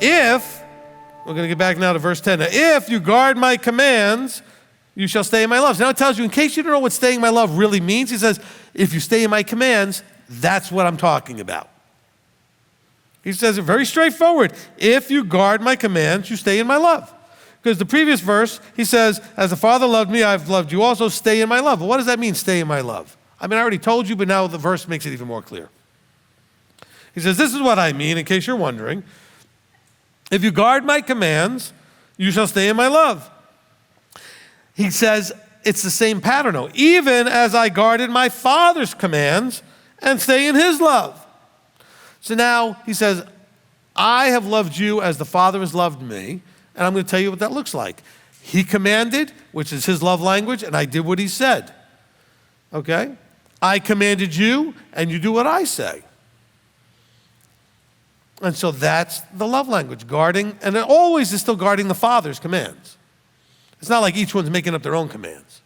If, we're going to get back now to verse 10. Now, if you guard my commands, you shall stay in my love. So now it tells you, in case you don't know what staying in my love really means, he says, if you stay in my commands, that's what I'm talking about. He says it very straightforward. If you guard my commands, you stay in my love. Because the previous verse, he says, as the Father loved me, I've loved you also, stay in my love. Well, what does that mean, stay in my love? I mean, I already told you, but now the verse makes it even more clear. He says, this is what I mean, in case you're wondering. If you guard my commands, you shall stay in my love. He says, it's the same pattern, though. Even as I guarded my Father's commands and stay in his love. So now he says, I have loved you as the Father has loved me, and I'm going to tell you what that looks like. He commanded, which is his love language, and I did what he said. Okay? I commanded you, and you do what I say. And so that's the love language, guarding, and it always is still guarding the Father's commands. It's not like each one's making up their own commands.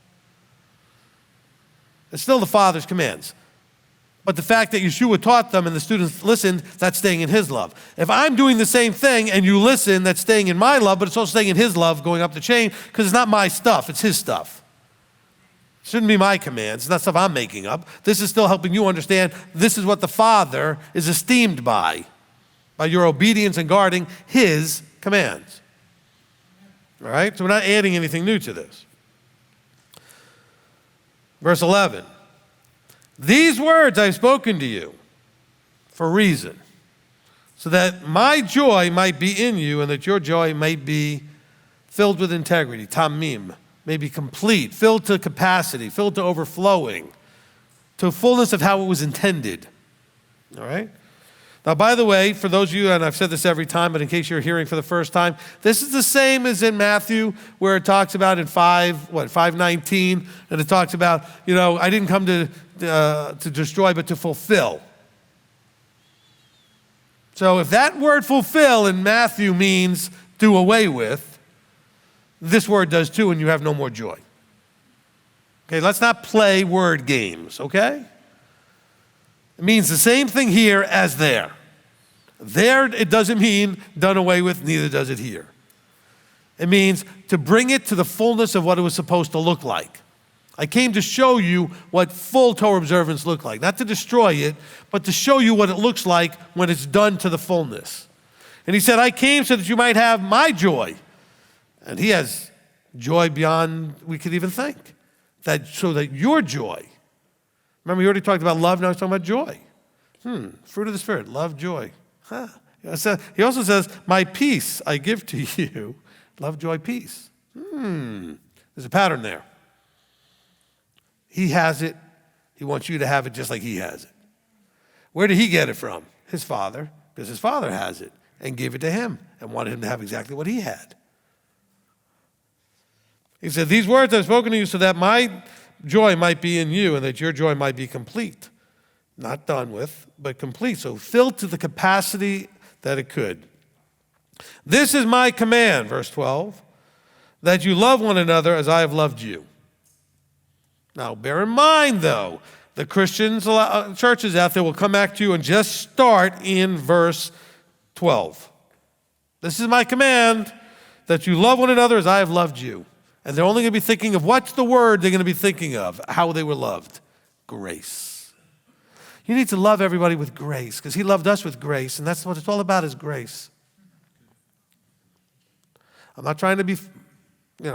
It's still the Father's commands. But the fact that Yeshua taught them and the students listened, that's staying in his love. If I'm doing the same thing and you listen, that's staying in my love, but it's also staying in his love going up the chain because it's not my stuff, it's his stuff. It shouldn't be my commands. It's not stuff I'm making up. This is still helping you understand this is what the Father is esteemed by your obedience and guarding his commands. All right? So we're not adding anything new to this. Verse 11. These words I've spoken to you for a reason, so that my joy might be in you and that your joy might be filled with integrity, tamim, may be complete, filled to capacity, filled to overflowing, to fullness of how it was intended. All right? Now, by the way, for those of you, and I've said this every time, but in case you're hearing for the first time, this is the same as in Matthew, where it talks about in 5:19, and it talks about, I didn't come to destroy, but to fulfill. So if that word fulfill in Matthew means do away with, this word does too, and you have no more joy. Okay, let's not play word games, okay? It means the same thing here as there. There, it doesn't mean done away with, neither does it here. It means to bring it to the fullness of what it was supposed to look like. I came to show you what full Torah observance looked like. Not to destroy it, but to show you what it looks like when it's done to the fullness. And he said, I came so that you might have my joy. And he has joy beyond we could even think. So that your joy. Remember, we already talked about love, now he's talking about joy. Fruit of the Spirit, love, joy. He also says, my peace I give to you. Love, joy, peace. There's a pattern there. He has it. He wants you to have it just like he has it. Where did he get it from? His Father, because his Father has it and gave it to him and wanted him to have exactly what he had. He said, these words I've spoken to you so that my joy might be in you and that your joy might be complete. Not done with, but complete. So filled to the capacity that it could. This is my command, verse 12, that you love one another as I have loved you. Now, bear in mind, though, the Christians, churches out there will come back to you and just start in verse 12. This is my command, that you love one another as I have loved you. And they're only going to be thinking of what's the word they're going to be thinking of, how they were loved. Grace. You need to love everybody with grace, because he loved us with grace, and that's what it's all about is grace. I'm not trying to be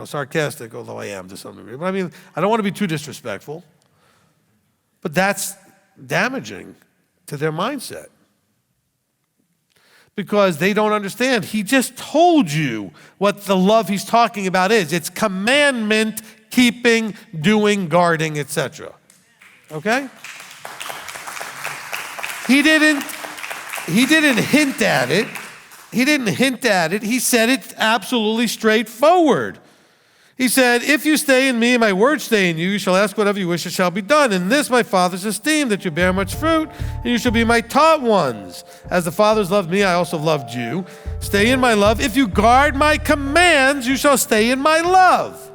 sarcastic, although I am to some degree. But I don't want to be too disrespectful. But that's damaging to their mindset. Because they don't understand. He just told you what the love he's talking about is. It's commandment, keeping, doing, guarding, etc. Okay? He didn't hint at it. He didn't hint at it. He said it absolutely straightforward. He said, if you stay in me and my words stay in you, you shall ask whatever you wish, it shall be done. And this my Father's esteem, that you bear much fruit, and you shall be my taught ones. As the Father's loved me, I also loved you. Stay in my love. If you guard my commands, you shall stay in my love.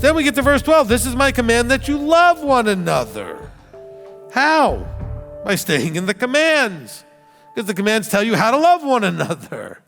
Then we get to verse 12. This is my command, that you love one another. How? By staying in the commands. Because the commands tell you how to love one another.